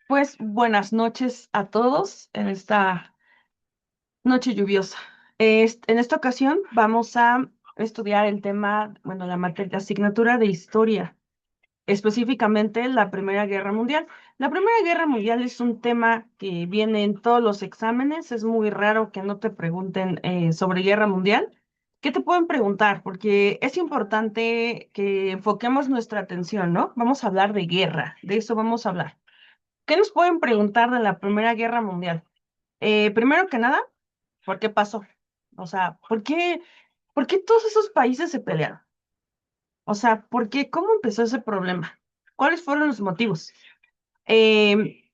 Pues buenas noches a todos en esta noche lluviosa. En esta ocasión vamos a estudiar el tema, bueno, la asignatura de historia, específicamente la Primera Guerra Mundial. La Primera Guerra Mundial es un tema que viene en todos los exámenes. Es muy raro que no te pregunten sobre guerra mundial. ¿Qué te pueden preguntar? Porque es importante que enfoquemos nuestra atención, ¿no? Vamos a hablar de guerra, de eso vamos a hablar. ¿Qué nos pueden preguntar de la Primera Guerra Mundial? Primero que nada, ¿por qué pasó? O sea, por qué todos esos países se pelearon? O sea, ¿por qué? ¿Cómo empezó ese problema? ¿Cuáles fueron los motivos? Eh,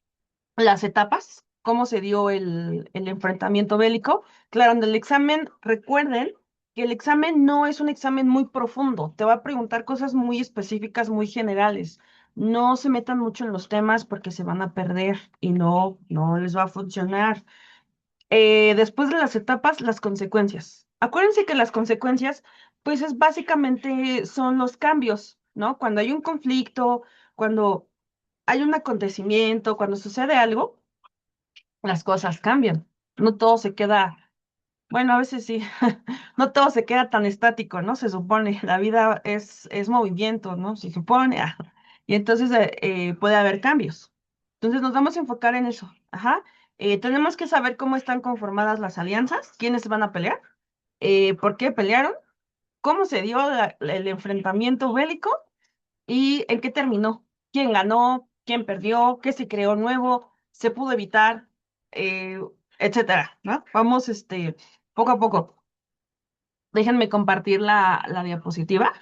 las etapas, cómo se dio el enfrentamiento bélico. Claro, en el examen, recuerden que el examen no es un examen muy profundo, te va a preguntar cosas muy específicas, muy generales. No se metan mucho en los temas porque se van a perder y no les va a funcionar. Después de las etapas, las consecuencias. Acuérdense que las consecuencias, pues es básicamente son los cambios, ¿no? Cuando hay un conflicto, cuando hay un acontecimiento, cuando sucede algo, las cosas cambian. No todo se queda, bueno, a veces sí, no todo se queda tan estático, ¿no? Se supone, la vida es movimiento, ¿no? Se supone, y entonces puede haber cambios. Entonces nos vamos a enfocar en eso, ajá. Tenemos que saber cómo están conformadas las alianzas, quiénes van a pelear, por qué pelearon, cómo se dio el enfrentamiento bélico y en qué terminó, quién ganó, quién perdió, qué se creó nuevo, se pudo evitar, eh, etcétera, ¿no? Vamos, poco a poco. Déjenme compartir la diapositiva.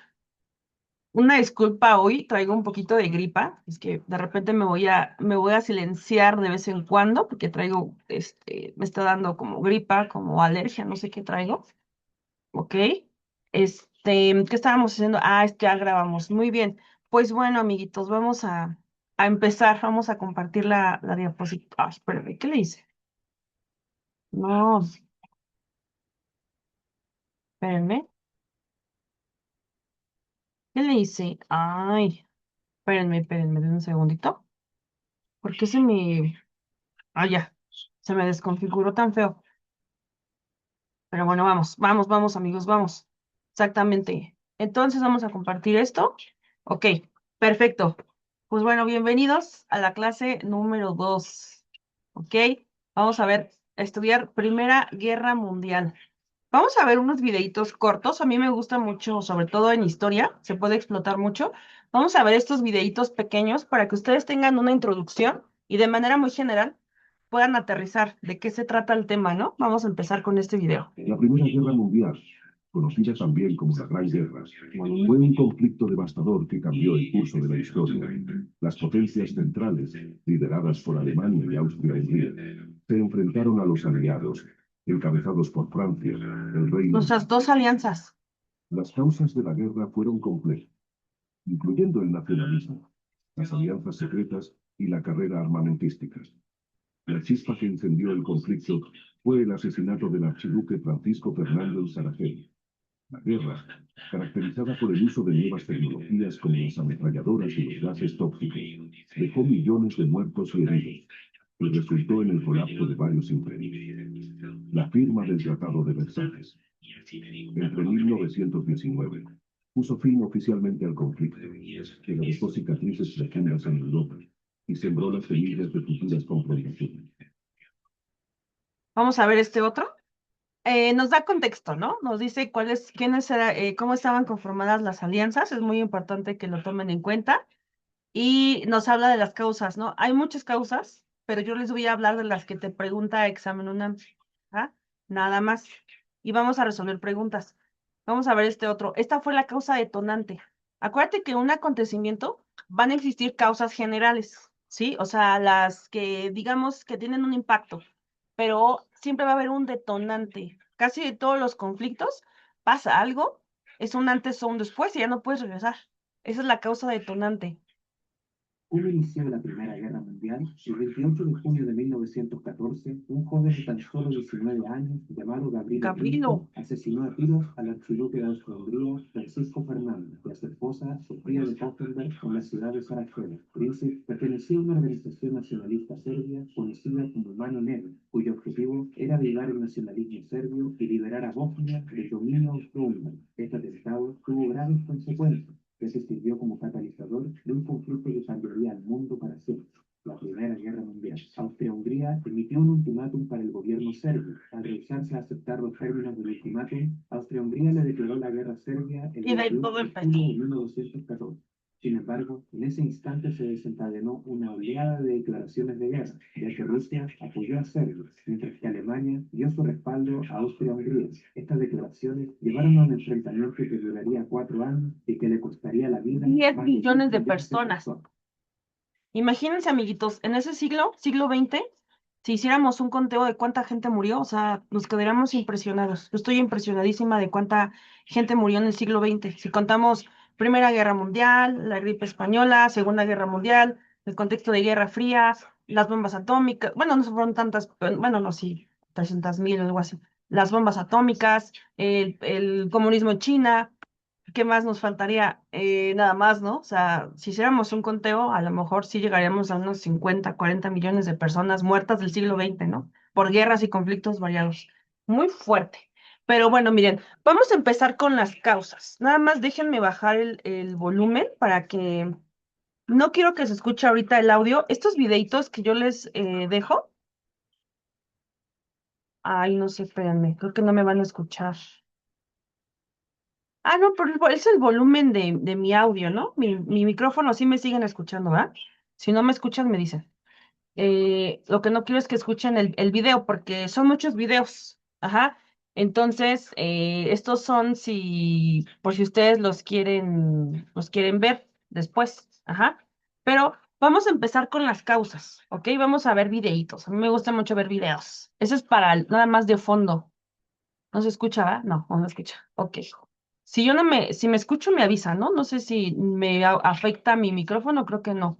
Una disculpa hoy, traigo un poquito de gripa, es que de repente me voy a silenciar de vez en cuando porque traigo, me está dando como gripa, como alergia, no sé qué traigo, ¿ok? ¿Qué estábamos haciendo? Ya grabamos, muy bien. Pues bueno, amiguitos, a empezar, vamos a compartir la diapositiva. Ay, espérame, ¿qué le hice? No, espérenme, ¿qué le hice? Ay, espérenme, denme un segundito. ¿Por qué se me... ya, se me desconfiguró tan feo. Pero bueno, vamos, amigos, vamos. Exactamente. Entonces vamos a compartir esto. Ok, perfecto. Pues bueno, bienvenidos a la clase número 2. Ok, vamos a ver, a estudiar Primera Guerra Mundial. Vamos a ver unos videitos cortos. A mí me gusta mucho, sobre todo en historia, se puede explotar mucho. Vamos a ver estos videitos pequeños para que ustedes tengan una introducción y de manera muy general puedan aterrizar de qué se trata el tema, ¿no? Vamos a empezar con este video. La Primera Guerra Mundial, conocida también como la Gran Guerra, fue un conflicto devastador que cambió el curso de la historia. Las potencias centrales, lideradas por Alemania y Austria-Hungría, se enfrentaron a los aliados, encabezados por Francia, el Reino Nuestras Unido. dos alianzas. Las causas de la guerra fueron complejas, incluyendo el nacionalismo, las alianzas secretas y la carrera armamentística. La chispa que encendió el conflicto fue el asesinato del archiduque Francisco Fernando en Sarajevo. La guerra, caracterizada por el uso de nuevas tecnologías como las ametralladoras y los gases tóxicos, dejó millones de muertos y heridos y resultó en el colapso de varios imperios. La firma del Tratado de Versalles, entre 1919, puso fin oficialmente al conflicto, que dejó cicatrices profundas en Europa y sembró las semillas de futuras confrontaciones. Vamos a ver este otro. Nos da contexto, ¿no? Nos dice cómo estaban conformadas las alianzas. Es muy importante que lo tomen en cuenta. Y nos habla de las causas, ¿no? Hay muchas causas, pero yo les voy a hablar de las que te pregunta examen UNAM. ¿Ah? Nada más. Y vamos a resolver preguntas. Vamos a ver este otro. Esta fue la causa detonante. Acuérdate que en un acontecimiento van a existir causas generales, ¿sí? O sea, las que digamos que tienen un impacto, pero siempre va a haber un detonante. Casi de todos los conflictos pasa algo, es un antes o un después y ya no puedes regresar. Esa es la causa detonante. ¿Cómo inició la Primera Guerra Mundial? El 28 de junio de 1914, un joven de tan solo 19 años, llamado Gavrilo Gavrilo. Princip, asesinó a tiros al archiduque de Austria-Hungría, Francisco Fernando, y a su esposa, Sofía de Hoffenberg, en la ciudad de Sarajevo. Princip pertenecía a una organización nacionalista serbia conocida como Mano Negra, cuyo objetivo era avivar el nacionalismo serbio y liberar a Bosnia del dominio austrohúngaro. Este atentado tuvo graves consecuencias, que se sirvió como catalizador de un conflicto que cambiaría al mundo para siempre, la Primera Guerra Mundial. Austria-Hungría emitió un ultimátum para el gobierno serbio. Al rehusarse a aceptar los términos del ultimátum, Austria-Hungría le declaró la guerra a Serbia el Y de 21 todo de empezó. julio de 1914. Sin embargo, en ese instante se desencadenó una oleada de declaraciones de guerra, ya que Rusia apoyó a Serbia, mientras que Alemania dio su respaldo a Austria-Hungría. Estas declaraciones llevaron a un enfrentamiento que duraría 4 años y que le costaría la vida 10 más de 10 millones de millones de personas. personas. Imagínense, amiguitos, en ese siglo XX, si hiciéramos un conteo de cuánta gente murió, o sea, nos quedaríamos impresionados. Yo estoy impresionadísima de cuánta gente murió en el siglo XX. Si contamos Primera Guerra Mundial, la gripe española, Segunda Guerra Mundial, el contexto de Guerra Fría, las bombas atómicas, bueno, no fueron tantas, bueno, no, sí, 300.000 o algo así. Las bombas atómicas, el comunismo en China. ¿Qué más nos faltaría? Nada más, ¿no? O sea, si hiciéramos un conteo, a lo mejor sí llegaríamos a unos 50, 40 millones de personas muertas del siglo XX, ¿no? Por guerras y conflictos variados. Muy fuerte. Pero bueno, miren, vamos a empezar con las causas. Nada más déjenme bajar el volumen para que... No quiero que se escuche ahorita el audio. Estos videitos que yo les dejo. Ay, no sé, espérenme. Creo que no me van a escuchar. Ah, no, pero es el volumen de mi audio, ¿no? Mi micrófono sí me siguen escuchando, ¿verdad? Si no me escuchan, me dicen. Lo que no quiero es que escuchen el video, porque son muchos videos. Ajá. Entonces, estos son si, por si ustedes los quieren ver después. Ajá. Pero vamos a empezar con las causas, ¿ok? Vamos a ver videitos. A mí me gusta mucho ver videos. Eso es para nada más de fondo. ¿No se escucha, va? No, no se escucha. Ok. Si yo no me, si me escucho, me avisa, ¿no? No sé si me afecta mi micrófono, creo que no.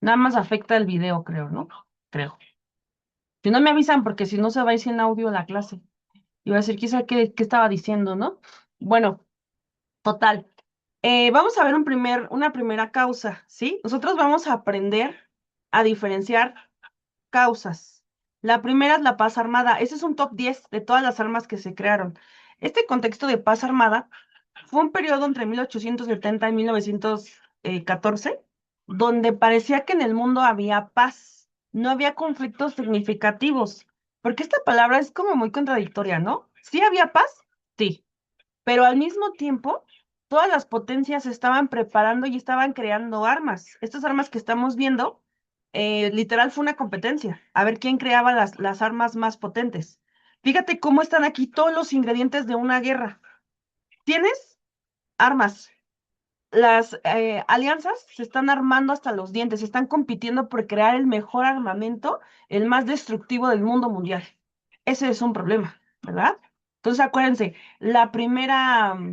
Nada más afecta el video, creo, ¿no? Creo. Si no me avisan, porque si no se va a ir sin audio la clase. Iba a decir, quizá qué estaba diciendo, ¿no? Bueno, total. Vamos a ver una primera causa, ¿sí? Nosotros vamos a aprender a diferenciar causas. La primera es la paz armada. Ese es un top 10 de todas las armas que se crearon. Este contexto de paz armada fue un periodo entre 1870 y 1914, donde parecía que en el mundo había paz, no había conflictos significativos, porque esta palabra es como muy contradictoria, ¿no? Sí había paz, sí, pero al mismo tiempo todas las potencias se estaban preparando y estaban creando armas. Estas armas que estamos viendo, literal fue una competencia, a ver quién creaba las armas más potentes. Fíjate cómo están aquí todos los ingredientes de una guerra. Tienes armas. Las alianzas se están armando hasta los dientes, están compitiendo por crear el mejor armamento, el más destructivo del mundo mundial. Ese es un problema, ¿verdad? Entonces acuérdense, la primera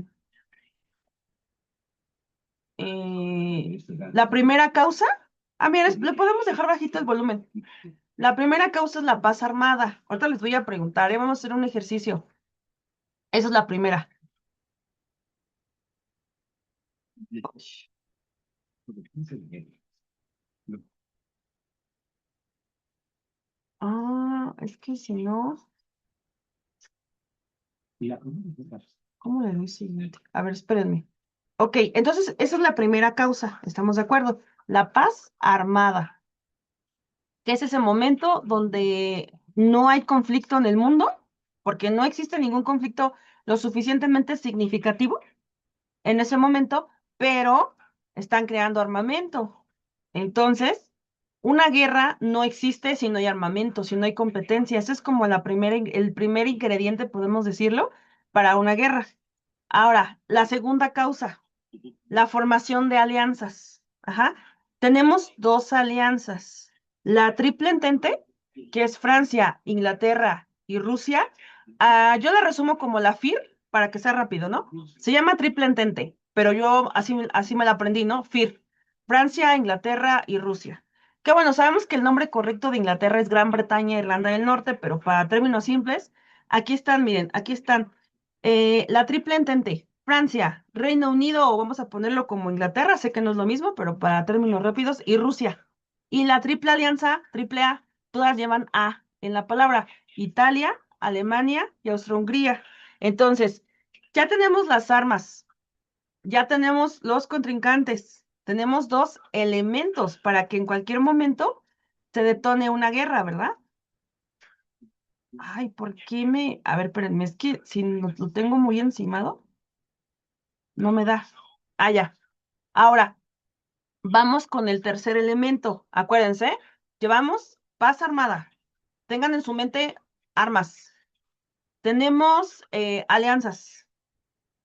causa, mira, le podemos dejar bajito el volumen. La primera causa es la paz armada. Ahorita les voy a preguntar, vamos a hacer un ejercicio. Esa es la primera. Es que si no, ¿cómo le doy siguiente? A ver, espérenme. Ok, entonces esa es la primera causa, ¿estamos de acuerdo? La paz armada, que es ese momento donde no hay conflicto en el mundo, porque no existe ningún conflicto lo suficientemente significativo en ese momento, pero están creando armamento. Entonces, una guerra no existe si no hay armamento, si no hay competencia. Ese es como el primer ingrediente, podemos decirlo, para una guerra. Ahora, la segunda causa, la formación de alianzas. Ajá. Tenemos dos alianzas. La Triple Entente, que es Francia, Inglaterra y Rusia. Yo la resumo como la FIR, para que sea rápido, ¿no? Se llama Triple Entente, pero yo así me la aprendí, ¿no? FIR. Francia, Inglaterra y Rusia. Que bueno, sabemos que el nombre correcto de Inglaterra es Gran Bretaña e Irlanda del Norte, pero para términos simples, aquí están, miren, aquí están. La triple entente, Francia, Reino Unido, o vamos a ponerlo como Inglaterra, sé que no es lo mismo, pero para términos rápidos, y Rusia. Y la triple alianza, triple A, todas llevan A en la palabra, Italia, Alemania y Austria-Hungría. Entonces, ya tenemos las armas, ya tenemos los contrincantes, tenemos dos elementos para que en cualquier momento se detone una guerra, ¿verdad? Ay, ¿por qué me...? A ver, espérenme, es que si lo tengo muy encimado, no me da. Ah, ya. Ahora, vamos con el tercer elemento. Acuérdense, llevamos paz armada. Tengan en su mente armas. Tenemos alianzas.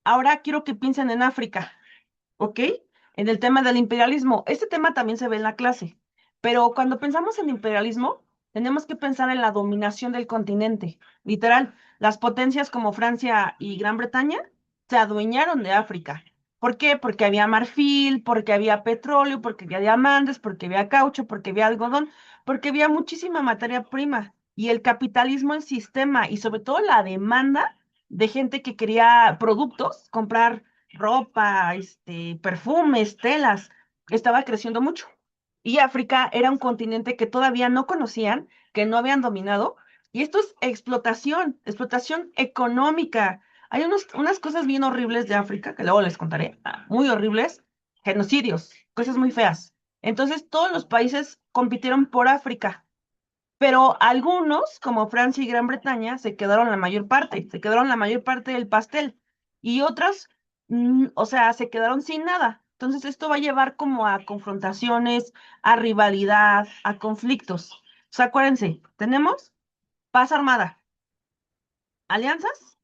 Ahora quiero que piensen en África. ¿Ok? En el tema del imperialismo. Este tema también se ve en la clase, pero cuando pensamos en imperialismo, tenemos que pensar en la dominación del continente. Literal, las potencias como Francia y Gran Bretaña se adueñaron de África. ¿Por qué? Porque había marfil, porque había petróleo, porque había diamantes, porque había caucho, porque había algodón, porque había muchísima materia prima. Y el capitalismo, el sistema y sobre todo la demanda de gente que quería productos, comprar ropa, perfumes, telas, estaba creciendo mucho. Y África era un continente que todavía no conocían, que no habían dominado. Y esto es explotación, explotación económica. Hay unas cosas bien horribles de África, que luego les contaré, muy horribles, genocidios, cosas muy feas. Entonces, todos los países compitieron por África, pero algunos, como Francia y Gran Bretaña, se quedaron la mayor parte, se quedaron la mayor parte del pastel. Y otras, o sea, se quedaron sin nada. Entonces, esto va a llevar como a confrontaciones, a rivalidad, a conflictos. O sea, acuérdense, tenemos paz armada, alianzas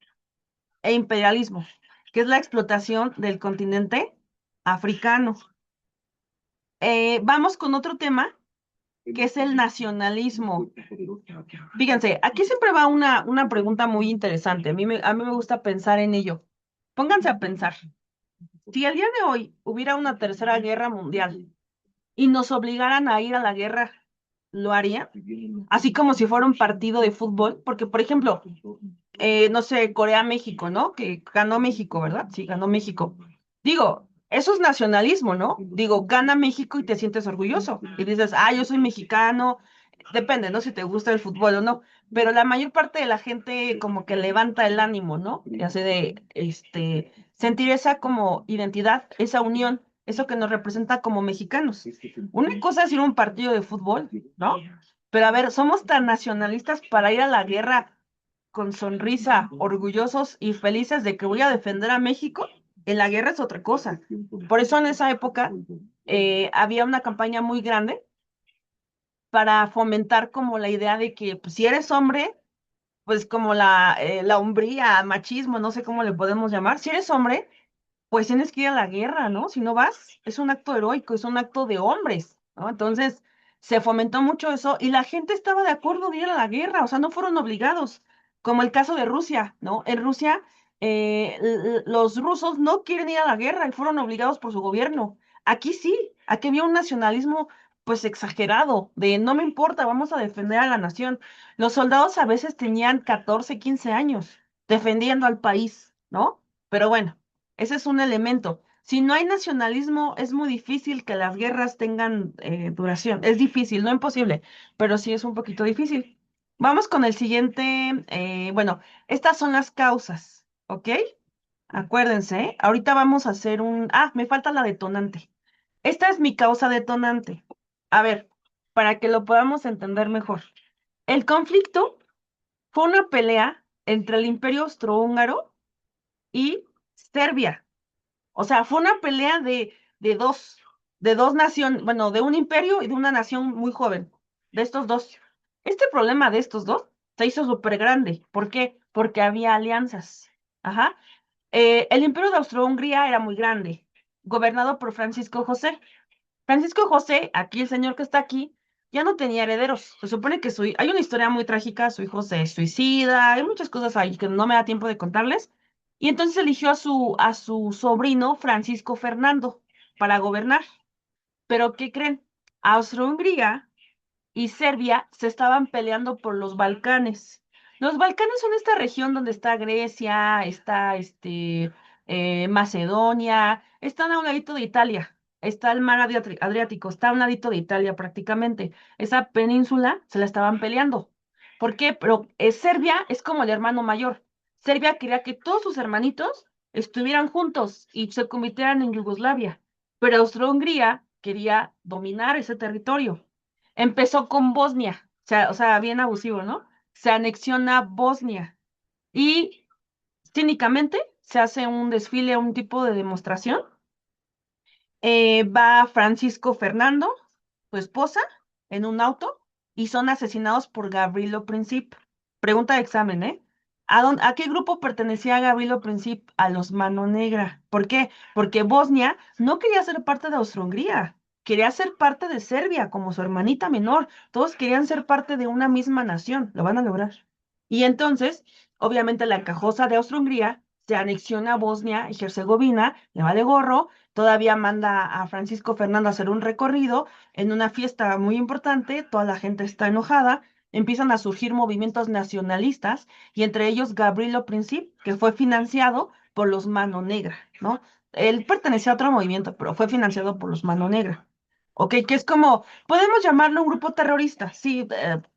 e imperialismo, que es la explotación del continente africano. Vamos con otro tema, que es el nacionalismo. Fíjense, aquí siempre va una pregunta muy interesante. A mí me gusta pensar en ello. Pónganse a pensar. Si el día de hoy hubiera una tercera guerra mundial y nos obligaran a ir a la guerra, ¿lo harían? Así como si fuera un partido de fútbol. Porque, por ejemplo, no sé, Corea-México, ¿no? Que ganó México, ¿verdad? Sí, ganó México. Digo, eso es nacionalismo, ¿no? Digo, gana México y te sientes orgulloso. Y dices, yo soy mexicano. Depende, ¿no? Si te gusta el fútbol o no. Pero la mayor parte de la gente como que levanta el ánimo, ¿no? Y hace de, sentir esa como identidad, esa unión, eso que nos representa como mexicanos. Una cosa es ir a un partido de fútbol, ¿no? Pero a ver, somos tan nacionalistas para ir a la guerra con sonrisa, orgullosos y felices de que voy a defender a México. En la guerra es otra cosa. Por eso en esa época había una campaña muy grande para fomentar como la idea de que pues, si eres hombre, pues como la hombría, machismo, no sé cómo le podemos llamar, si eres hombre, pues tienes que ir a la guerra, ¿no? Si no vas, es un acto heroico, es un acto de hombres, ¿no? Entonces, se fomentó mucho eso y la gente estaba de acuerdo de ir a la guerra, o sea, no fueron obligados, como el caso de Rusia, ¿no? En Rusia, los rusos no quieren ir a la guerra y fueron obligados por su gobierno. Aquí sí, aquí había un nacionalismo, pues exagerado, de no me importa, vamos a defender a la nación. Los soldados a veces tenían 14, 15 años defendiendo al país, ¿no? Pero bueno. Ese es un elemento. Si no hay nacionalismo, es muy difícil que las guerras tengan duración. Es difícil, no imposible, pero sí es un poquito difícil. Vamos con el siguiente. Bueno, estas son las causas, ¿ok? Acuérdense, ¿eh? Ahorita vamos a hacer un... me falta la detonante. Esta es mi causa detonante. A ver, para que lo podamos entender mejor. El conflicto fue una pelea entre el Imperio Austrohúngaro y Serbia. O sea, fue una pelea de dos, de dos naciones, bueno, de un imperio y de una nación muy joven, de estos dos. Este problema de estos dos se hizo súper grande. ¿Por qué? Porque había alianzas. Ajá. El imperio de Austro-Hungría era muy grande, gobernado por Francisco José. Francisco José, aquí el señor que está aquí, ya no tenía herederos. Se supone que hay una historia muy trágica, su hijo se suicida, hay muchas cosas ahí que no me da tiempo de contarles. Y entonces eligió a su sobrino Francisco Fernando para gobernar. Pero ¿qué creen? Austro-Hungría y Serbia se estaban peleando por los Balcanes. Los Balcanes son esta región donde está Grecia, está Macedonia, están a un ladito de Italia, está el mar Adriático, está a un ladito de Italia prácticamente. Esa península se la estaban peleando. ¿Por qué? Pero Serbia es como el hermano mayor. Serbia quería que todos sus hermanitos estuvieran juntos y se convirtieran en Yugoslavia, pero Austro-Hungría quería dominar ese territorio. Empezó con Bosnia, o sea, bien abusivo, ¿no? Se anexiona Bosnia y cínicamente se hace un desfile, un tipo de demostración. Va Francisco Fernando, su esposa, en un auto y son asesinados por Gavrilo Princip. Pregunta de examen, ¿eh? ¿A qué grupo pertenecía Gavrilo Princip? A los Mano Negra. ¿Por qué? Porque Bosnia no quería ser parte de Austro-Hungría, quería ser parte de Serbia como su hermanita menor. Todos querían ser parte de una misma nación. Lo van a lograr. Y entonces, obviamente, la encajosa de Austro-Hungría se anexiona a Bosnia y Herzegovina, le vale gorro. Todavía manda a Francisco Fernando a hacer un recorrido en una fiesta muy importante, toda la gente está enojada, empiezan a surgir movimientos nacionalistas y entre ellos Gavrilo Princip, que fue financiado por los Mano Negra, ¿no? Él pertenecía a otro movimiento, pero fue financiado por los Mano Negra. Ok, que es como, podemos llamarlo un grupo terrorista, sí,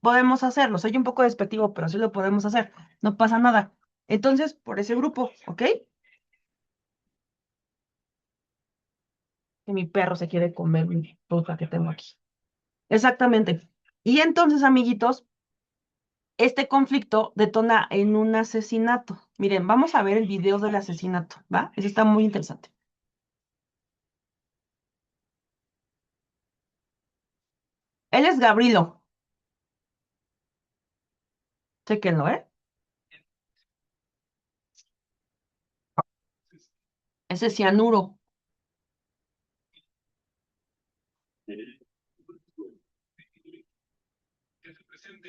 podemos hacerlo, soy un poco despectivo, pero sí lo podemos hacer, no pasa nada. Entonces, por ese grupo, ¿ok? Que mi perro se quiere comer mi fruta que tengo aquí. Exactamente. Y entonces, amiguitos, este conflicto detona en un asesinato. Miren, vamos a ver el video del asesinato, ¿va? Eso está muy interesante. Él es Gabrilo. Chéquenlo, ¿eh? Ese es cianuro. Que se presente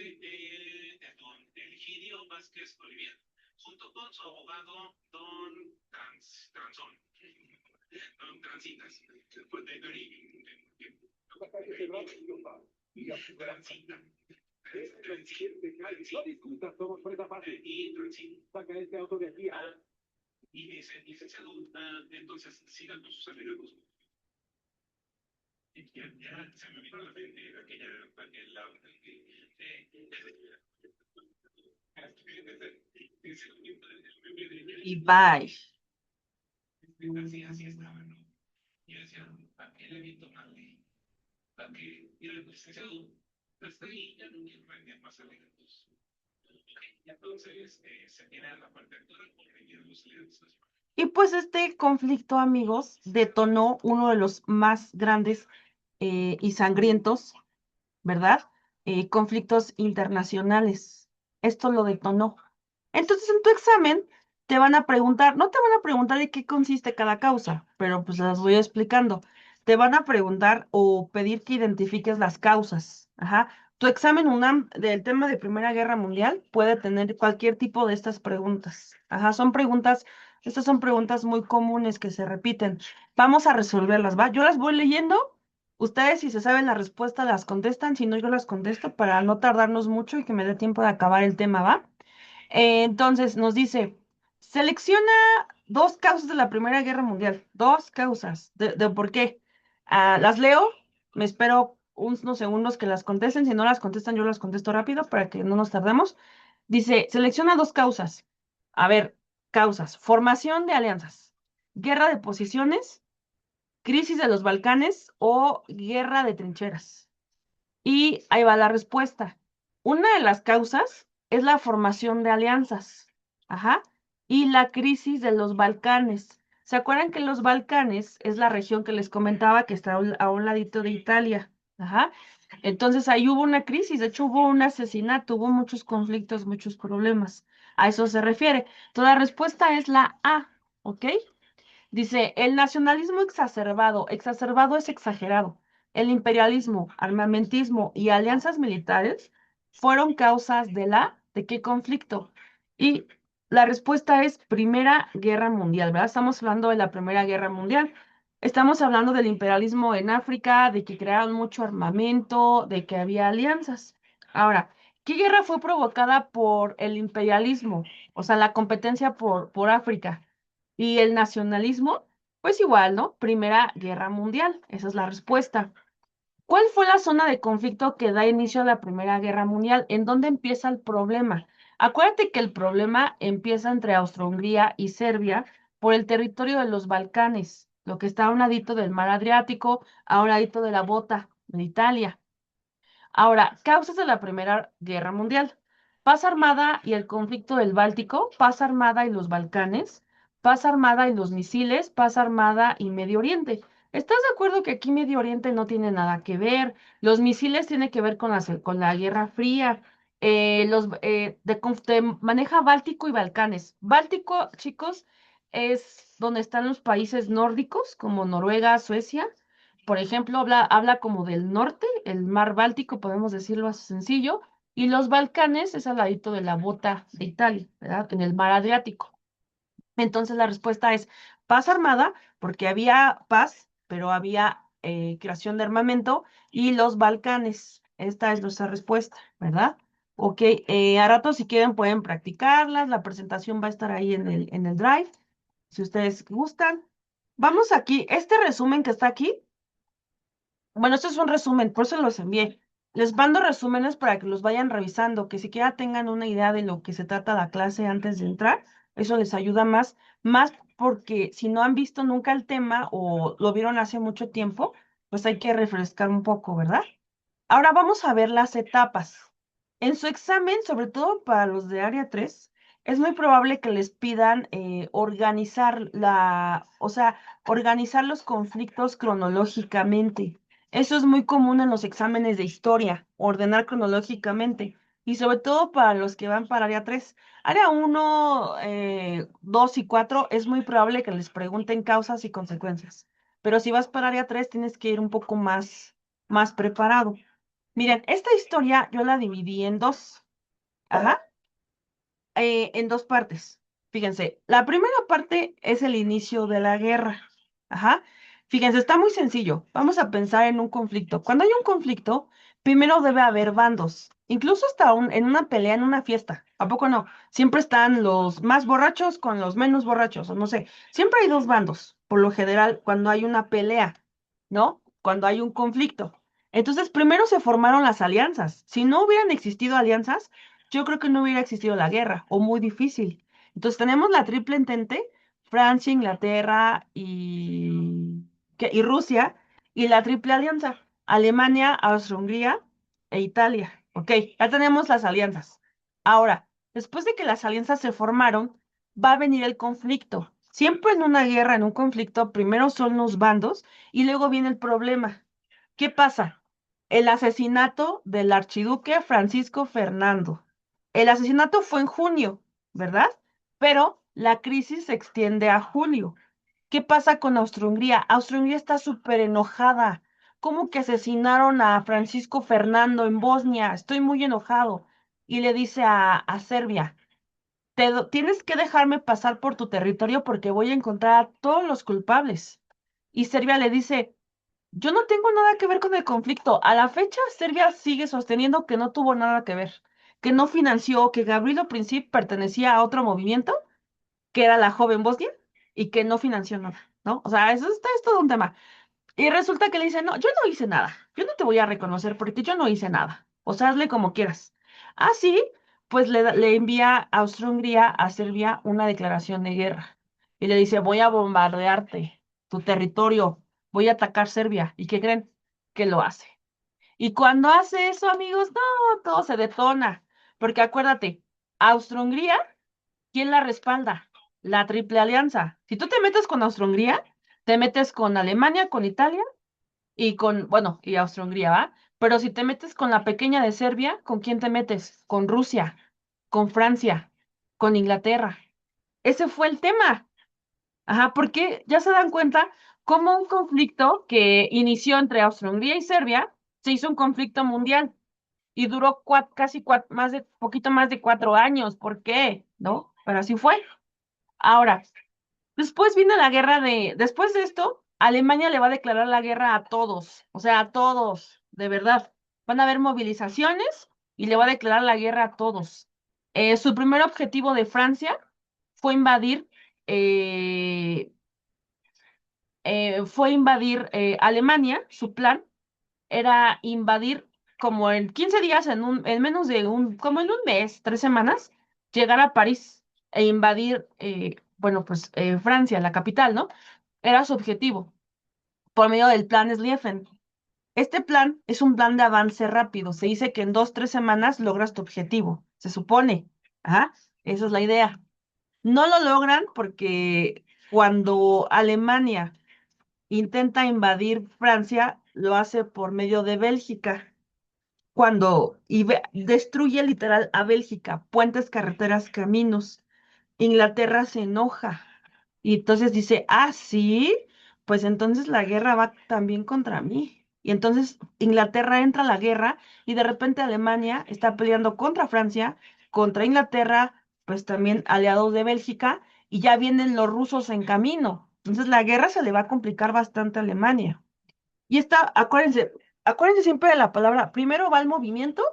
don Egidio Vázquez Olivier, junto con su abogado don Transón, don Transitas. Transita. Somos presa fácil. Y Transita. Saca este auto de aquí. Y dice, licenciado, entonces sigan con sus alegatos. Ya se me vino a la mente aquella, Y bye. así estaba, ¿no? Y decía, ¿para qué le viento mal? ¿Para qué? Y el licenciado, hasta ahí ya no quiero vender más alimentos. Y entonces se tiene a la parte actual porque ya los alimentos. Y pues este conflicto, amigos, detonó uno de los más grandes y sangrientos, ¿verdad? Conflictos internacionales. Esto lo detonó. Entonces, en tu examen te van a preguntar, no te van a preguntar de qué consiste cada causa, pero pues las voy explicando. Te van a preguntar o pedir que identifiques las causas. Ajá. Tu examen UNAM del tema de Primera Guerra Mundial puede tener cualquier tipo de estas preguntas. Ajá, estas son preguntas muy comunes que se repiten. Vamos a resolverlas, ¿va? Yo las voy leyendo. Ustedes, si se saben la respuesta, las contestan, si no, yo las contesto para no tardarnos mucho y que me dé tiempo de acabar el tema, ¿va? Entonces, nos dice, selecciona dos causas de la Primera Guerra Mundial, dos causas, de por qué. Las leo, me espero unos segundos que las contesten, si no las contestan, yo las contesto rápido para que no nos tardemos. Dice, selecciona dos causas. A ver, causas, formación de alianzas, guerra de posiciones, crisis de los Balcanes o guerra de trincheras. Y ahí va la respuesta. Una de las causas es la formación de alianzas, ajá, y la crisis de los Balcanes. ¿Se acuerdan que los Balcanes es la región que les comentaba que está a un ladito de Italia? Ajá. Entonces ahí hubo una crisis, de hecho hubo un asesinato, hubo muchos conflictos, muchos problemas. A eso se refiere. Toda la respuesta es la A, ¿ok? Dice, el nacionalismo exacerbado, exacerbado es exagerado. El imperialismo, armamentismo y alianzas militares fueron causas ¿de qué conflicto? Y la respuesta es Primera Guerra Mundial, ¿verdad? Estamos hablando de la Primera Guerra Mundial. Estamos hablando del imperialismo en África, de que crearon mucho armamento, de que había alianzas. Ahora, ¿qué guerra fue provocada por el imperialismo? O sea, la competencia por África. Y el nacionalismo, pues igual, ¿no? Primera Guerra Mundial, esa es la respuesta. ¿Cuál fue la zona de conflicto que da inicio a la Primera Guerra Mundial? ¿En dónde empieza el problema? Acuérdate que el problema empieza entre Austro-Hungría y Serbia por el territorio de los Balcanes, lo que está a un ladito del mar Adriático, a un ladito de la bota de Italia. Ahora, causas de la Primera Guerra Mundial. Paz armada y el conflicto del Báltico, paz armada y los Balcanes, paz armada y los misiles, paz armada y Medio Oriente. ¿Estás de acuerdo que aquí Medio Oriente no tiene nada que ver? Los misiles tienen que ver con la Guerra Fría. Maneja Báltico y Balcanes. Báltico, chicos, es donde están los países nórdicos, como Noruega, Suecia. Por ejemplo, habla como del norte, el mar Báltico, podemos decirlo así sencillo, y los Balcanes es al ladito de la bota de Italia, ¿verdad? En el mar Adriático. Entonces la respuesta es paz armada, porque había paz, pero había creación de armamento, y los Balcanes. Esta es nuestra respuesta, ¿verdad? Ok, a rato si quieren pueden practicarlas, la presentación va a estar ahí en el Drive, si ustedes gustan. Vamos aquí, este resumen que está aquí. Bueno, esto es un resumen, por eso los envié. Les mando resúmenes para que los vayan revisando, que siquiera tengan una idea de lo que se trata la clase antes de entrar. Eso les ayuda más porque si no han visto nunca el tema o lo vieron hace mucho tiempo, pues hay que refrescar un poco, ¿verdad? Ahora vamos a ver las etapas. En su examen, sobre todo para los de área 3, es muy probable que les pidan o sea, organizar los conflictos cronológicamente. Eso es muy común en los exámenes de historia, ordenar cronológicamente. Y sobre todo para los que van para área 3. Área 1, 2 y 4 es muy probable que les pregunten causas y consecuencias. Pero si vas para área 3 tienes que ir un poco más preparado. Miren, esta historia yo la dividí en dos, ajá, en dos partes. Fíjense, la primera parte es el inicio de la guerra, ajá. Fíjense, está muy sencillo. Vamos a pensar en un conflicto. Cuando hay un conflicto, primero debe haber bandos, incluso hasta en una pelea, en una fiesta. ¿A poco no? Siempre están los más borrachos con los menos borrachos, o no sé. Siempre hay dos bandos, por lo general, cuando hay una pelea, ¿no? Cuando hay un conflicto. Entonces, primero se formaron las alianzas. Si no hubieran existido alianzas, yo creo que no hubiera existido la guerra, o muy difícil. Entonces, tenemos la triple entente, Francia, Inglaterra y Rusia, y la triple alianza, Alemania, Austria-Hungría e Italia. Ok, ya tenemos las alianzas. Ahora, después de que las alianzas se formaron, va a venir el conflicto. Siempre en una guerra, en un conflicto, primero son los bandos y luego viene el problema. ¿Qué pasa? El asesinato del archiduque Francisco Fernando. El asesinato fue en junio, ¿verdad? Pero la crisis se extiende a julio. ¿Qué pasa con Austro-Hungría? Austro-Hungría está súper enojada. ¿Cómo que asesinaron a Francisco Fernando en Bosnia? Estoy muy enojado. Y le dice a Serbia, tienes que dejarme pasar por tu territorio porque voy a encontrar a todos los culpables. Y Serbia le dice, yo no tengo nada que ver con el conflicto. A la fecha, Serbia sigue sosteniendo que no tuvo nada que ver, que no financió, que Gavrilo Princip pertenecía a otro movimiento, que era la Joven Bosnia, y que no financió nada, ¿no? O sea, es todo un tema. Y resulta que le dice, no, yo no hice nada, yo no te voy a reconocer porque yo no hice nada. O sea, hazle como quieras. Así, pues le envía a Austria-Hungría a Serbia una declaración de guerra. Y le dice, voy a bombardearte tu territorio, voy a atacar Serbia. ¿Y qué creen? Que lo hace. Y cuando hace eso, amigos, no, todo se detona. Porque acuérdate, Austria-Hungría, ¿quién la respalda? La Triple Alianza. Si tú te metes con Austria-Hungría, te metes con Alemania, con Italia bueno, y Austria-Hungría, ¿va? Pero si te metes con la pequeña de Serbia, ¿con quién te metes? Con Rusia, con Francia, con Inglaterra. Ese fue el tema. Ajá, porque ya se dan cuenta cómo un conflicto que inició entre Austria-Hungría y Serbia se hizo un conflicto mundial y duró poquito más de 4 años. ¿Por qué? ¿No? Pero así fue. Ahora, después de esto, Alemania le va a declarar la guerra a todos, o sea, a todos, de verdad. Van a haber movilizaciones y le va a declarar la guerra a todos. Su primer objetivo de Francia fue invadir, eh, Alemania. Su plan era invadir como en 15 días, en menos de como en un mes, 3 semanas, llegar a París e invadir, bueno, pues Francia, la capital, ¿no? Era su objetivo por medio del plan Schlieffen. Este plan es un plan de avance rápido. Se dice que en 2, 3 semanas logras tu objetivo. Se supone. Ajá, esa es la idea. No lo logran porque cuando Alemania intenta invadir Francia, lo hace por medio de Bélgica. Destruye literal a Bélgica, puentes, carreteras, caminos. Inglaterra se enoja y entonces dice, ah, sí, pues entonces la guerra va también contra mí. Y entonces Inglaterra entra a la guerra y de repente Alemania está peleando contra Francia, contra Inglaterra, pues también aliados de Bélgica, y ya vienen los rusos en camino. Entonces la guerra se le va a complicar bastante a Alemania. Y acuérdense siempre de la palabra, primero va el movimiento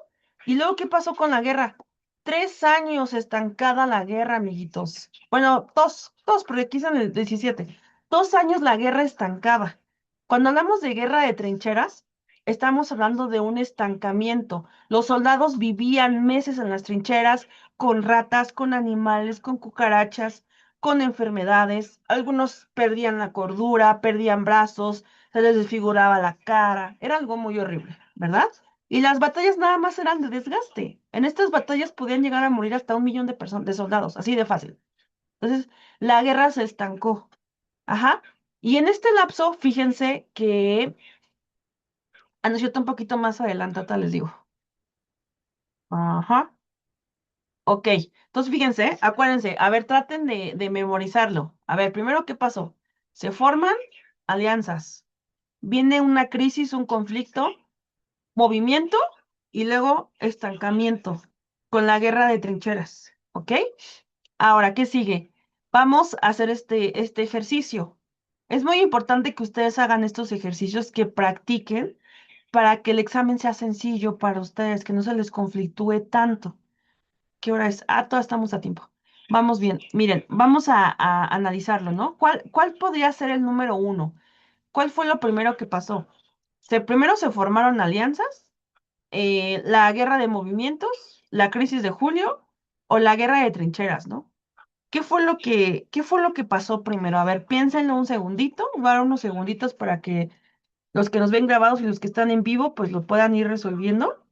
y luego, ¿qué pasó con la guerra? 3 años estancada la guerra, amiguitos. Bueno, dos, porque aquí en el 17. 2 años la guerra estancada. Cuando hablamos de guerra de trincheras, estamos hablando de un estancamiento. Los soldados vivían meses en las trincheras con ratas, con animales, con cucarachas, con enfermedades. Algunos perdían la cordura, perdían brazos, se les desfiguraba la cara, era algo muy horrible, ¿verdad? Y las batallas nada más eran de desgaste. En estas batallas podían llegar a morir hasta 1 millón de personas, de soldados, así de fácil. Entonces, la guerra se estancó. Ajá. Y en este lapso, fíjense que, no es cierto, un poquito más adelante, ahorita les digo. Ajá. Ok. Entonces, fíjense, acuérdense, a ver, traten de memorizarlo. A ver, primero, ¿qué pasó? Se forman alianzas. Viene una crisis, un conflicto, movimiento y luego estancamiento con la guerra de trincheras, ¿ok? Ahora, ¿qué sigue? Vamos a hacer este ejercicio. Es muy importante que ustedes hagan estos ejercicios, que practiquen para que el examen sea sencillo para ustedes, que no se les conflictúe tanto. ¿Qué hora es? Ah, todavía estamos a tiempo. Vamos bien. Miren, vamos a analizarlo, ¿no? ¿Cuál podría ser el número 1? ¿Cuál fue lo primero que pasó? Primero se formaron alianzas, la guerra de movimientos, la crisis de julio o la guerra de trincheras, ¿no? ¿Qué fue lo que pasó primero? A ver, piénsenlo un segundito, voy a dar unos segunditos para que los que nos ven grabados y los que están en vivo, pues lo puedan ir resolviendo,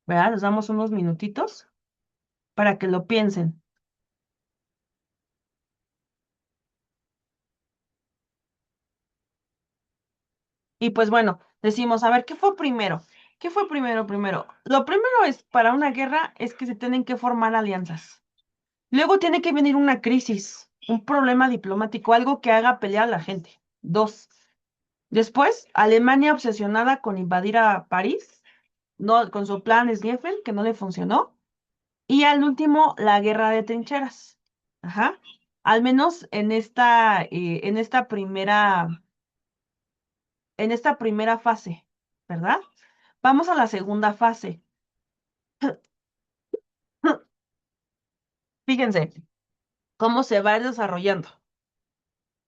¿verdad? Les damos unos minutitos para que lo piensen. Y pues bueno, decimos, a ver, ¿qué fue primero? ¿Qué fue primero? Lo primero es, para una guerra, es que se tienen que formar alianzas. Luego tiene que venir una crisis, un problema diplomático, algo que haga pelear a la gente. 2. Después, Alemania obsesionada con invadir a París, no, con su plan Schlieffen, que no le funcionó. Y al último, la guerra de trincheras. Ajá. Al menos en esta primera fase, ¿verdad? Vamos a la segunda fase. Fíjense cómo se va desarrollando.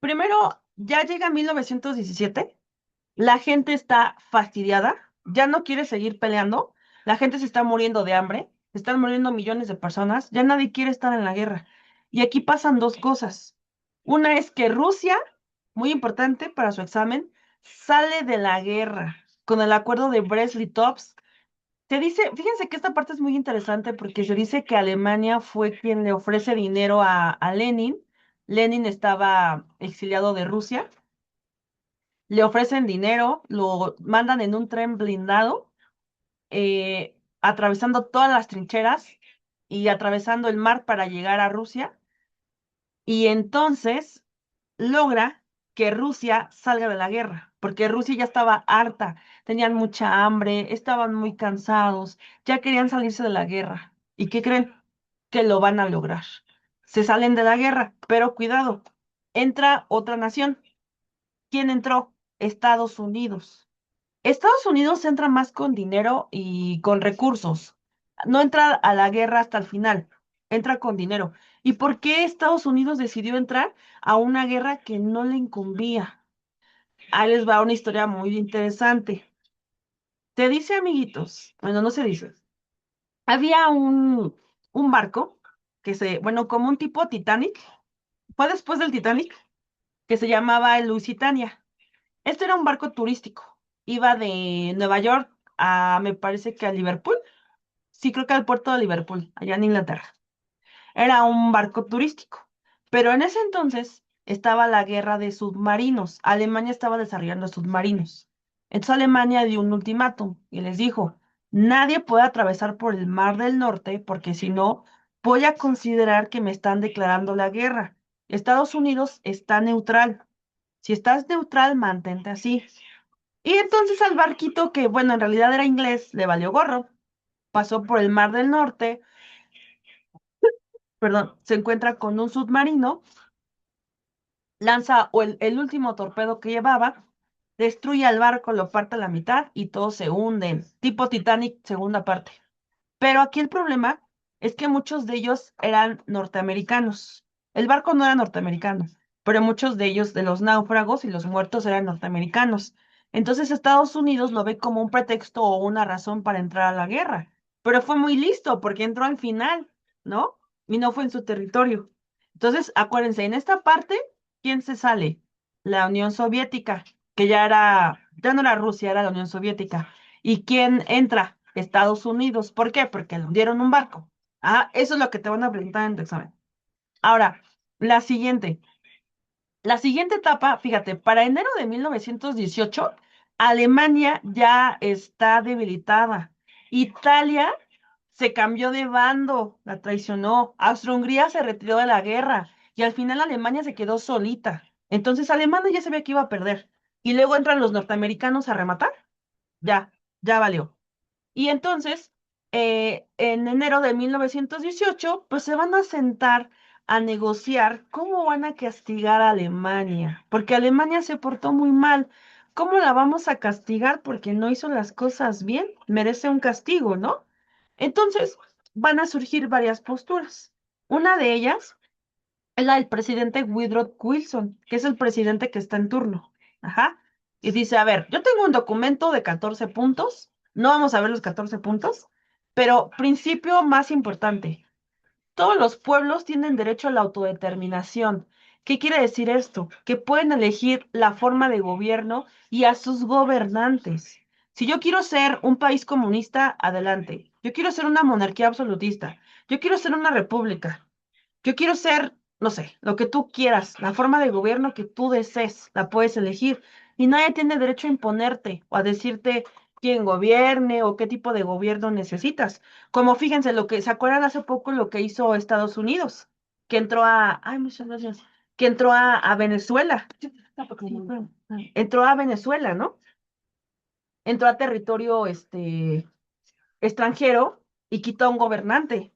Primero, ya llega 1917. La gente está fastidiada, ya no quiere seguir peleando, la gente se está muriendo de hambre, se están muriendo millones de personas, ya nadie quiere estar en la guerra. Y aquí pasan dos cosas. Una es que Rusia, muy importante para su examen, sale de la guerra con el acuerdo de Brest-Litovsk. Se dice, fíjense que esta parte es muy interesante porque se dice que Alemania fue quien le ofrece dinero a Lenin. Lenin estaba exiliado de Rusia, le ofrecen dinero, lo mandan en un tren blindado, atravesando todas las trincheras y atravesando el mar para llegar a Rusia, y entonces logra que Rusia salga de la guerra, porque Rusia ya estaba harta, tenían mucha hambre, estaban muy cansados, ya querían salirse de la guerra. ¿Y qué creen? Que lo van a lograr. Se salen de la guerra, pero cuidado, entra otra nación. ¿quién entró? Estados Unidos. Estados Unidos entra más con dinero y con recursos. No entra a la guerra hasta el final, entra con dinero. ¿Y por qué Estados Unidos decidió entrar a una guerra que no le incumbía? Ahí les va una historia muy interesante. Se dice, amiguitos, bueno, no se dice. Había un barco bueno, como un tipo Titanic, fue después del Titanic, que se llamaba el Lusitania. Este era un barco turístico. Iba de Nueva York me parece que a Liverpool. Sí, creo que al puerto de Liverpool, allá en Inglaterra. Era un barco turístico. Pero en ese entonces estaba la guerra de submarinos. Alemania estaba desarrollando submarinos. Entonces Alemania dio un ultimátum y les dijo, nadie puede atravesar por el Mar del Norte porque si no, voy a considerar que me están declarando la guerra. Estados Unidos está neutral. Si estás neutral, mantente así. Y entonces al barquito, que bueno, en realidad era inglés, le valió gorro. Pasó por el Mar del Norte, perdón, se encuentra con un submarino, lanza el último torpedo que llevaba, destruye al barco, lo parte a la mitad y todos se hunden. Tipo Titanic, segunda parte. Pero aquí el problema es que muchos de ellos eran norteamericanos. El barco no era norteamericano, pero muchos de ellos, de los náufragos y los muertos, eran norteamericanos. Entonces Estados Unidos lo ve como un pretexto o una razón para entrar a la guerra. Pero fue muy listo porque entró al final, ¿no? Y no fue en su territorio. Entonces, acuérdense, en esta parte, ¿quién se sale? La Unión Soviética, que ya no era Rusia, era la Unión Soviética. ¿Y quién entra? Estados Unidos. ¿Por qué? Porque le hundieron un barco. Ah, eso es lo que te van a preguntar en tu examen. Ahora, la siguiente. La siguiente etapa, fíjate, para enero de 1918, Alemania ya está debilitada. Italia se cambió de bando, la traicionó. Austria-Hungría se retiró de la guerra y al final Alemania se quedó solita. Entonces Alemania ya sabía que iba a perder. Y luego entran los norteamericanos a rematar. Ya, ya valió. Y entonces, en enero de 1918, pues se van a sentar a negociar cómo van a castigar a Alemania, porque Alemania se portó muy mal. ¿Cómo la vamos a castigar? Porque no hizo las cosas bien, merece un castigo, ¿no? Entonces, van a surgir varias posturas. Una de ellas es la del presidente Woodrow Wilson, que es el presidente que está en turno. Ajá. Y dice, a ver, yo tengo un documento de 14 puntos, no vamos a ver los 14 puntos, pero principio más importante, todos los pueblos tienen derecho a la autodeterminación. ¿Qué quiere decir esto? Que pueden elegir la forma de gobierno y a sus gobernantes. Si yo quiero ser un país comunista, adelante. Yo quiero ser una monarquía absolutista. Yo quiero ser una república. Yo quiero ser, no sé, lo que tú quieras, la forma de gobierno que tú desees, la puedes elegir. Y nadie tiene derecho a imponerte o a decirte quién gobierne o qué tipo de gobierno necesitas. Como fíjense, ¿se acuerdan hace poco lo que hizo Estados Unidos? Que entró ay, muchas gracias, que entró a Venezuela. Entró a Venezuela, ¿no? Entró a territorio, extranjero y quitó a un gobernante.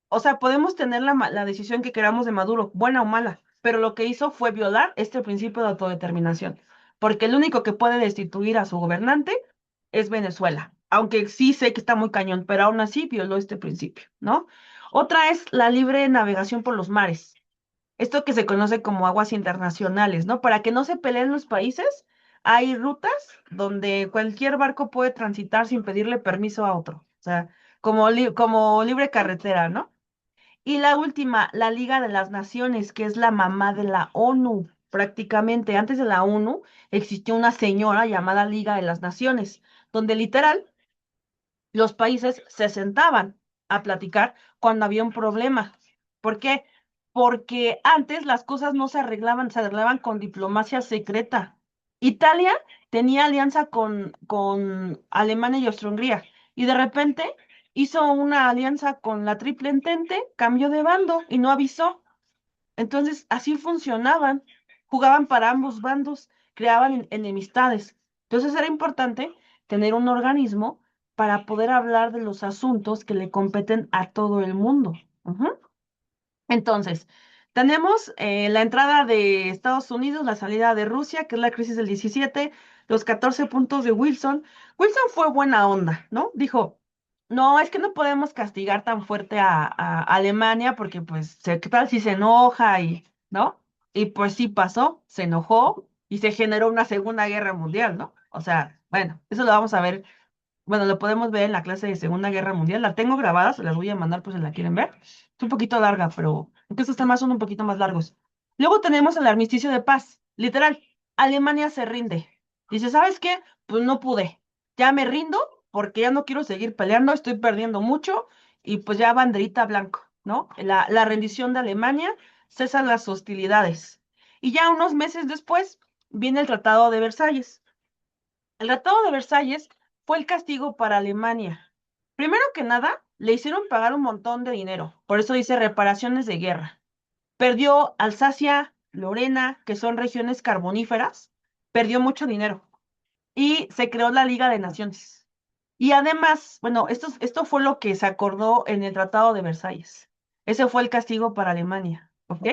O sea, podemos tener la decisión que queramos de Maduro, buena o mala, pero lo que hizo fue violar este principio de autodeterminación, porque el único que puede destituir a su gobernante es Venezuela, aunque sí sé que está muy cañón, pero aún así violó este principio, ¿no? Otra es la libre navegación por los mares, esto que se conoce como aguas internacionales, ¿no? Para que no se peleen los países, hay rutas donde cualquier barco puede transitar sin pedirle permiso a otro, o sea, como libre carretera, ¿no? Y la última, la Liga de las Naciones, que es la mamá de la ONU. Prácticamente antes de la ONU existió una señora llamada Liga de las Naciones, donde literal los países se sentaban a platicar cuando había un problema. ¿Por qué? Porque antes las cosas no se arreglaban con diplomacia secreta. Italia tenía alianza con Alemania y Austria-Hungría y de repente hizo una alianza con la Triple Entente, cambió de bando y no avisó. Entonces, así funcionaban, jugaban para ambos bandos, creaban enemistades. Entonces, era importante tener un organismo para poder hablar de los asuntos que le competen a todo el mundo. Ujú. Entonces, Tenemos la entrada de Estados Unidos, la salida de Rusia, que es la crisis del 17, los 14 puntos de Wilson. Wilson fue buena onda, ¿no? Dijo, no, es que no podemos castigar tan fuerte a Alemania porque pues, ¿qué tal si se enoja y, ¿no? Y pues sí pasó, se enojó y se generó una Segunda Guerra Mundial, ¿no? O sea, bueno, eso lo vamos a ver, bueno, lo podemos ver en la clase de Segunda Guerra Mundial. La tengo grabada, se las voy a mandar por si la quieren ver. Es un poquito larga, pero porque estos temas son un poquito más largos. Luego tenemos el armisticio de paz. Literal, Alemania se rinde. Dice, ¿sabes qué? Pues no pude. Ya me rindo porque ya no quiero seguir peleando, estoy perdiendo mucho y pues ya banderita blanco, ¿no? La rendición de Alemania, cesan las hostilidades. Y ya unos meses después viene el Tratado de Versalles. El Tratado de Versalles fue el castigo para Alemania. Primero que nada, le hicieron pagar un montón de dinero, por eso dice reparaciones de guerra. Perdió Alsacia, Lorena, que son regiones carboníferas, perdió mucho dinero y se creó la Liga de Naciones. Y además, bueno, esto fue lo que se acordó en el Tratado de Versalles. Ese fue el castigo para Alemania, ¿ok?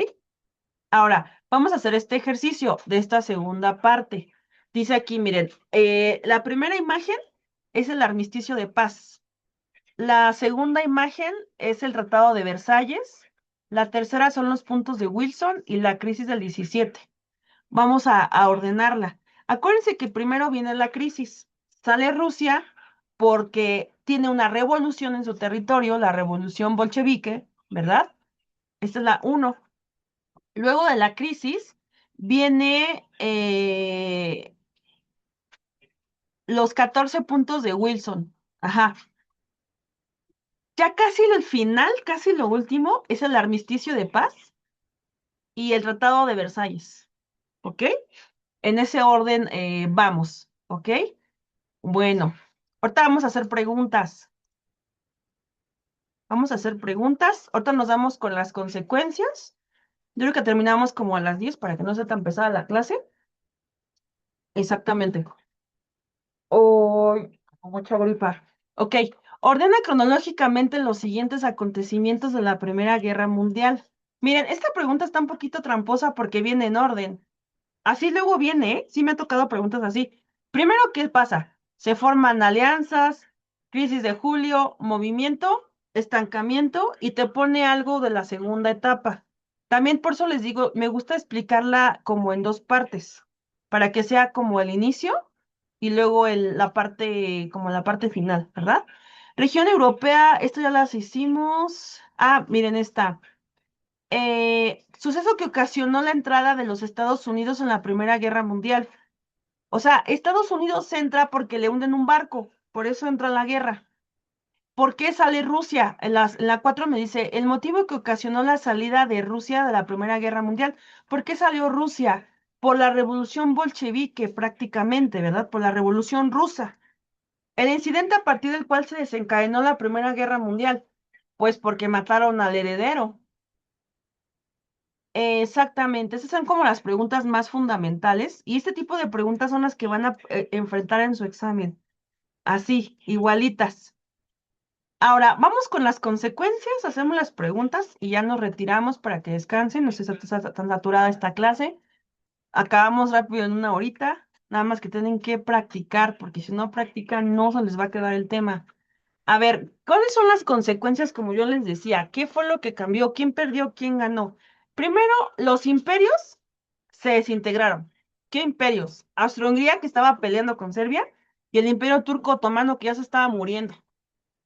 Ahora, vamos a hacer este ejercicio de esta segunda parte. Dice aquí, miren, la primera imagen es el armisticio de paz. La segunda imagen es el Tratado de Versalles. La tercera son los puntos de Wilson y la crisis del 17. Vamos a ordenarla. Acuérdense que primero viene la crisis. Sale Rusia porque tiene una revolución en su territorio, la revolución bolchevique, ¿verdad? Esta es la uno. Luego de la crisis viene los 14 puntos de Wilson. Ajá. Ya casi el final, casi lo último, es el armisticio de paz y el Tratado de Versalles. ¿Ok? En ese orden vamos. ¿Ok? Bueno, ahorita vamos a hacer preguntas. Vamos a hacer preguntas. Ahorita nos damos con las consecuencias. Yo creo que terminamos como a las 10 para que no sea tan pesada la clase. Exactamente. O mucha gripa. Ok, ordena cronológicamente los siguientes acontecimientos de la Primera Guerra Mundial. Miren, esta pregunta está un poquito tramposa porque viene en orden. Así luego viene, ¿eh? Sí me ha tocado preguntas así. Primero, ¿qué pasa? Se forman alianzas, crisis de julio, movimiento, estancamiento y te pone algo de la segunda etapa. También por eso les digo, me gusta explicarla como en dos partes, para que sea como el inicio y luego la parte, como la parte final, ¿verdad? Región europea, esto ya las hicimos. Ah, miren esta. Suceso que ocasionó la entrada de los Estados Unidos en la Primera Guerra Mundial. O sea, Estados Unidos entra porque le hunden un barco, por eso entra en la guerra. ¿Por qué sale Rusia? En la 4 me dice, el motivo que ocasionó la salida de Rusia de la Primera Guerra Mundial. ¿Por qué salió Rusia? Por la revolución bolchevique prácticamente, ¿verdad? Por la revolución rusa. El incidente a partir del cual se desencadenó la Primera Guerra Mundial. Pues porque mataron al heredero. Exactamente, esas son como las preguntas más fundamentales y este tipo de preguntas son las que van a enfrentar en su examen. Así, igualitas. Ahora, vamos con las consecuencias, hacemos las preguntas y ya nos retiramos para que descansen, no sé si está tan saturada esta clase. Acabamos rápido en una horita, nada más que tienen que practicar, porque si no practican no se les va a quedar el tema. A ver, ¿cuáles son las consecuencias, como yo les decía? ¿Qué fue lo que cambió? ¿Quién perdió? ¿Quién ganó? Primero, los imperios se desintegraron. ¿Qué imperios? Austro-Hungría, que estaba peleando con Serbia, y el imperio turco otomano, que ya se estaba muriendo.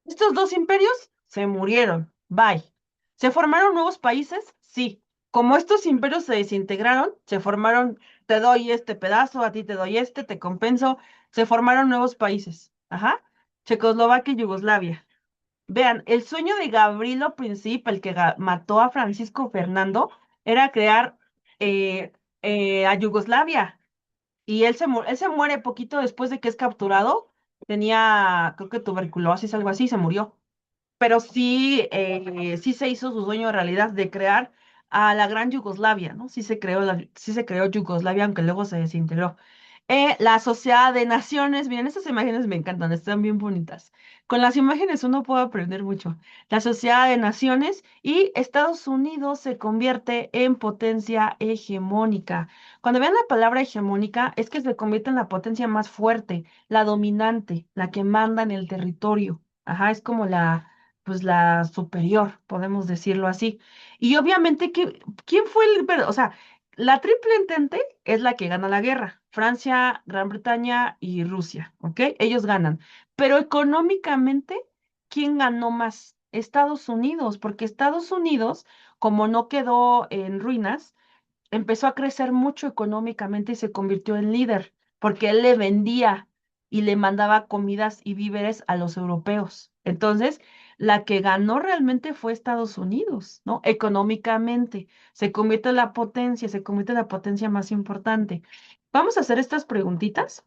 Estos dos imperios se murieron. Bye. ¿Se formaron nuevos países? Sí. Como estos imperios se desintegraron, se formaron, te doy este pedazo, a ti te doy este, te compenso, se formaron nuevos países. Ajá. Checoslovaquia y Yugoslavia. Vean, el sueño de Gavrilo Princip, el que mató a Francisco Fernando, era crear a Yugoslavia. Y él se muere poquito después de que es capturado. Tenía, creo que tuberculosis, algo así, y se murió. Pero sí, sí se hizo su sueño realidad de crear a la gran Yugoslavia, ¿no? Sí se creó Yugoslavia, aunque luego se desintegró. La Sociedad de Naciones, miren, estas imágenes me encantan, están bien bonitas. Con las imágenes uno puede aprender mucho. La Sociedad de Naciones y Estados Unidos se convierte en potencia hegemónica. Cuando vean la palabra hegemónica, es que se convierte en la potencia más fuerte, la dominante, la que manda en el territorio. Ajá, es como pues la superior, podemos decirlo así. Y obviamente, ¿quién fue o sea, la triple entente es la que gana la guerra. Francia, Gran Bretaña y Rusia, ¿ok? Ellos ganan. Pero económicamente, ¿quién ganó más? Estados Unidos, porque Estados Unidos, como no quedó en ruinas, empezó a crecer mucho económicamente y se convirtió en líder, porque él le vendía y le mandaba comidas y víveres a los europeos. Entonces, la que ganó realmente fue Estados Unidos, ¿no? Económicamente, se convierte en la potencia, se convierte en la potencia más importante. Vamos a hacer estas preguntitas.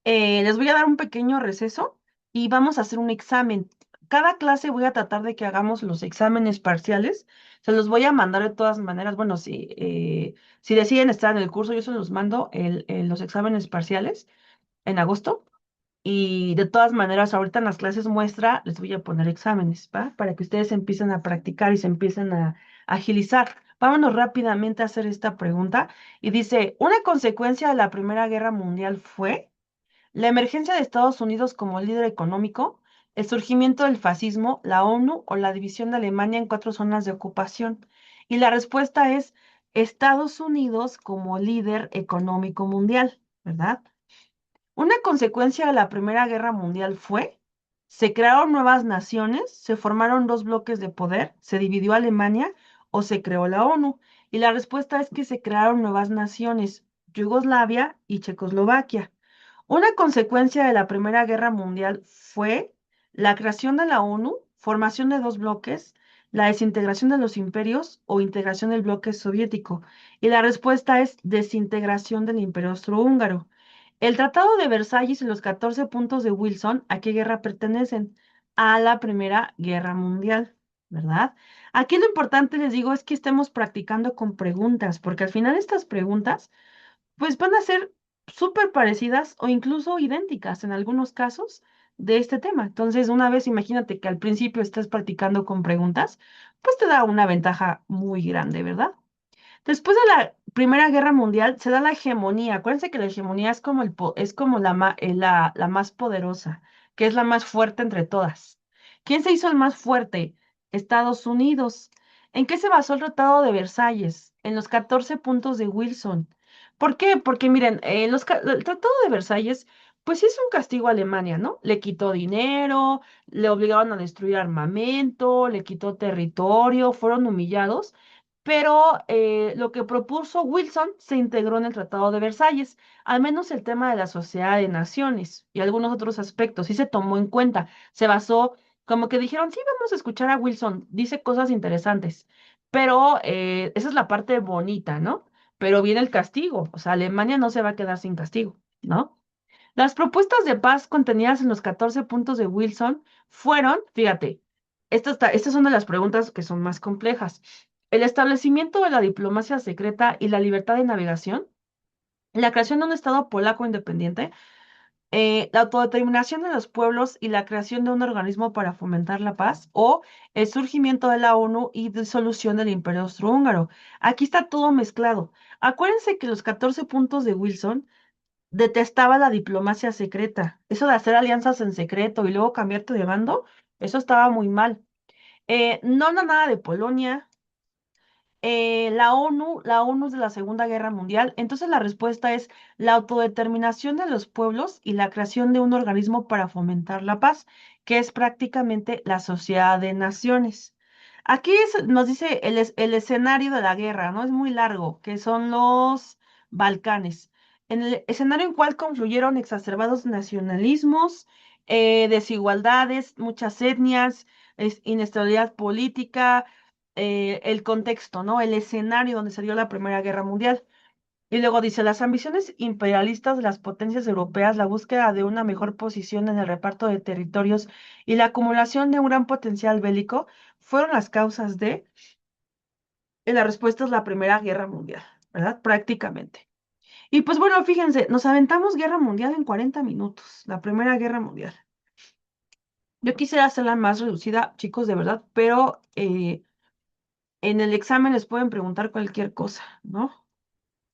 Les voy a dar un pequeño receso y vamos a hacer un examen. Cada clase voy a tratar de que hagamos los exámenes parciales. Se los voy a mandar de todas maneras. Bueno, si deciden estar en el curso, yo se los mando los exámenes parciales en agosto. Y de todas maneras, ahorita en las clases muestra les voy a poner exámenes, ¿va? Para que ustedes empiecen a practicar y se empiecen a agilizar. Vámonos rápidamente a hacer esta pregunta. Y dice, ¿una consecuencia de la Primera Guerra Mundial fue la emergencia de Estados Unidos como líder económico, el surgimiento del fascismo, la ONU o la división de Alemania en cuatro zonas de ocupación? Y la respuesta es Estados Unidos como líder económico mundial, ¿verdad? Una consecuencia de la Primera Guerra Mundial fue, se crearon nuevas naciones, se formaron dos bloques de poder, se dividió Alemania o se creó la ONU. Y la respuesta es que se crearon nuevas naciones, Yugoslavia y Checoslovaquia. Una consecuencia de la Primera Guerra Mundial fue la creación de la ONU, formación de dos bloques, la desintegración de los imperios o integración del bloque soviético. Y la respuesta es desintegración del Imperio Austrohúngaro. El Tratado de Versalles y los 14 puntos de Wilson, ¿a qué guerra pertenecen? A la Primera Guerra Mundial, ¿verdad? Aquí lo importante, les digo, es que estemos practicando con preguntas, porque al final estas preguntas pues van a ser súper parecidas o incluso idénticas en algunos casos de este tema. Entonces, una vez imagínate que al principio estás practicando con preguntas, pues te da una ventaja muy grande, ¿verdad? Después de la Primera Guerra Mundial se da la hegemonía. Acuérdense que la hegemonía es como, es como la más poderosa, que es la más fuerte entre todas. ¿Quién se hizo el más fuerte? Estados Unidos. ¿En qué se basó el Tratado de Versalles? En los 14 puntos de Wilson. ¿Por qué? Porque miren, el Tratado de Versalles, pues sí es un castigo a Alemania, ¿no? Le quitó dinero, le obligaron a destruir armamento, le quitó territorio, fueron humillados, pero lo que propuso Wilson se integró en el Tratado de Versalles, al menos el tema de la Sociedad de Naciones y algunos otros aspectos, sí se tomó en cuenta, se basó, como que dijeron, sí, vamos a escuchar a Wilson, dice cosas interesantes, pero esa es la parte bonita, ¿no? Pero viene el castigo, o sea, Alemania no se va a quedar sin castigo, ¿no? Las propuestas de paz contenidas en los 14 puntos de Wilson fueron, fíjate, estas son de las preguntas que son más complejas. El establecimiento de la diplomacia secreta y la libertad de navegación, la creación de un Estado polaco independiente, la autodeterminación de los pueblos y la creación de un organismo para fomentar la paz, o el surgimiento de la ONU y disolución del Imperio Austrohúngaro. Aquí está todo mezclado. Acuérdense que los 14 puntos de Wilson detestaba la diplomacia secreta. Eso de hacer alianzas en secreto y luego cambiarte de bando, eso estaba muy mal. No, no, nada de Polonia. La ONU es de la Segunda Guerra Mundial. Entonces la respuesta es la autodeterminación de los pueblos y la creación de un organismo para fomentar la paz, que es prácticamente la Sociedad de Naciones. Aquí nos dice el escenario de la guerra, ¿no? Es muy largo, que son los Balcanes. En el escenario en cual confluyeron exacerbados nacionalismos, desigualdades, muchas etnias, inestabilidad política, el contexto, ¿no? El escenario donde se dio la Primera Guerra Mundial. Y luego dice, las ambiciones imperialistas de las potencias europeas, la búsqueda de una mejor posición en el reparto de territorios y la acumulación de un gran potencial bélico fueron las causas y la respuesta es la Primera Guerra Mundial, ¿verdad? Prácticamente. Y pues bueno, fíjense, nos aventamos Guerra Mundial en 40 minutos, la Primera Guerra Mundial. Yo quisiera hacerla más reducida, chicos, de verdad, pero en el examen les pueden preguntar cualquier cosa, ¿no?